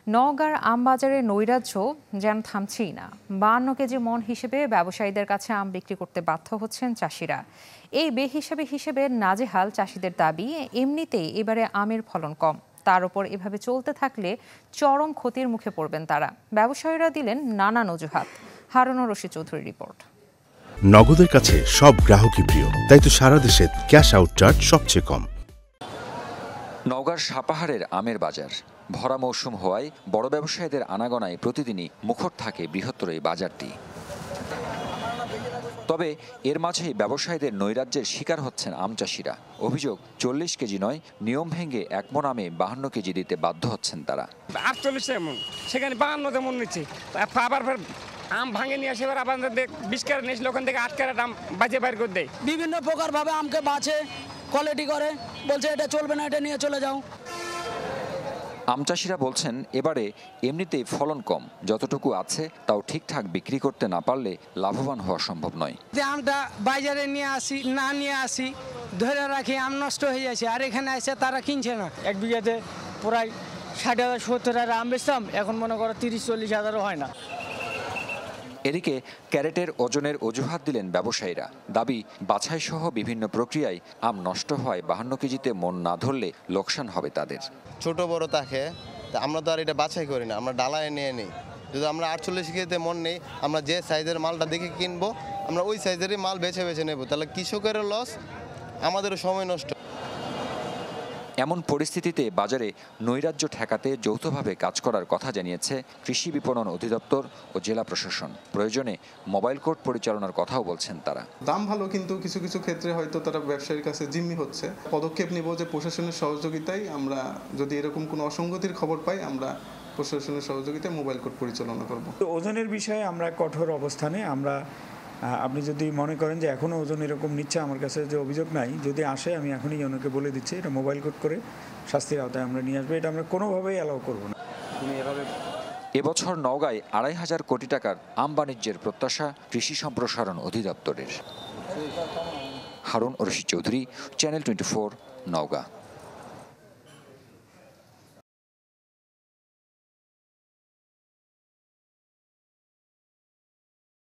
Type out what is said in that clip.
নওগাঁর আমবাজারে নৈরাজ্য যেন থামছেই না। 52 কেজি মন হিসেবে ব্যবসায়ীদের কাছে আম বিক্রি করতে বাধ্য হচ্ছেন চাষিরা। এই হিসেবে নাজেহাল চাষিদের দাবি, এমনিতেই এবারে আমের ফলন কম, তার উপর এভাবে চলতে থাকলে চরম ক্ষতির মুখে পড়বেন তারা। ব্যবসায়ীরা দিলেন নানান অজুহাত। হারুন রশিদ চৌধুরীর রিপোর্ট। নগদের কাছে সব গ্রাহকই প্রিয়, তাই তো সারা দেশে ক্যাশ আউট চার্জ সবচেয়ে কম। নওগাঁর সাপাহারের আমের বাজার ভরা মৌসুম হওয়ায় বড় ব্যবসায়ীদের আনাগোনায় প্রতিদিনই মুখর থাকে বৃহত্তর এই বাজারটি। তবে এর মাঝেই ব্যবসায়ীদের নৈরাজ্যের শিকার হচ্ছেন আম চাষিরা। অভিযোগ, 40 কেজি নয়, নিয়ম ভেঙে 1 মণ আমে 52 কেজি দিতে বাধ্য হচ্ছেন তারা। 48 এমন, সেখানে 52 এমন নিচ্ছে। আবার আম ভাঙে নিয়ে আসে, আবার 20 ক্যারেট নিয়েছিল, ওখান থেকে 8 ক্যারেট আম বাজে বাইর করে দেয়। বিভিন্ন প্রকার ভাবে আমকে বাছে, কোয়ালিটি করে, বলছে এটা চলবে না, এটা নিয়ে চলে যাও। আম চাষিরা বলছেন, এবারে এমনিতেই ফলন কম, যতটুকু আছে তাও ঠিকঠাক বিক্রি করতে না পারলে লাভবান হওয়া সম্ভব নয়। আমটা বাজারে নিয়ে আসি ধরে রাখি, আম নষ্ট হয়ে যাচ্ছে, আর এখানে এসে তারা কিনছে না। 1 বিঘাতে প্রায় 60,000 70,000 আম বেচতাম, এখন মনে করো 30-40 হাজারও হয় না। এদিকে ক্যারেটের ওজনের অজুহাত দিলেন ব্যবসায়ীরা। দাবি, বাছাই সহ বিভিন্ন প্রক্রিয়ায় আম নষ্ট হওয়ায় 52 কেজিতে মন না ধরলে লোকসান হবে তাদের। ছোট বড় থাকে, আমরা তো আর এটা বাছাই করি না, আমরা ডালায় নিয়ে নিই। যদি আমরা 48 কেজিতে মন নেই, আমরা যে সাইজের মালটা দেখে কিনবো, আমরা ওই সাইজেরই মাল বেছে নেব। তাহলে কৃষকেরও লস, আমাদেরও সময় নষ্ট। এমন পরিস্থিতিতে বাজারে নৈরাজ্য ঠেকাতে যৌথভাবে কাজ করার কথা জানিয়েছে কৃষি বিপণন অধিদপ্তর ও জেলা প্রশাসন। প্রয়োজনে মোবাইল কোর্ট পরিচালনার কথাও বলছেন তারা। দাম ভালো, কিন্তু কিছু কিছু ক্ষেত্রে হয়তো তারা ব্যবসায়ীর কাছে জিম্মি হচ্ছে। পদক্ষেপ নিব যে প্রশাসনের সহযোগিতায় আমরা যদি এরকম কোনো অসঙ্গতির খবর পাই, আমরা প্রশাসনের সহযোগিতায় মোবাইল কোর্ট পরিচালনা করব। ওজনের বিষয়ে আমরা কঠোর অবস্থানে। আপনি যদি মনে করেন যে এখনও ওজন এরকম নিচ্ছে, আমার কাছে যে অভিযোগ নাই, যদি আসে আমি এখনই জনকে বলে দিচ্ছি, এটা মোবাইল কোড করে শাস্তির আওতায় আমরা নিয়ে আসবো। এটা আমরা কোনোভাবেই অ্যালাউ করবো না। এবছর নওগাঁয় 2,500 কোটি টাকার আম বাণিজ্যের প্রত্যাশা কৃষি সম্প্রসারণ অধিদপ্তরের। হারুন রশিদ চৌধুরী, চ্যানেল 24, নওগাঁ।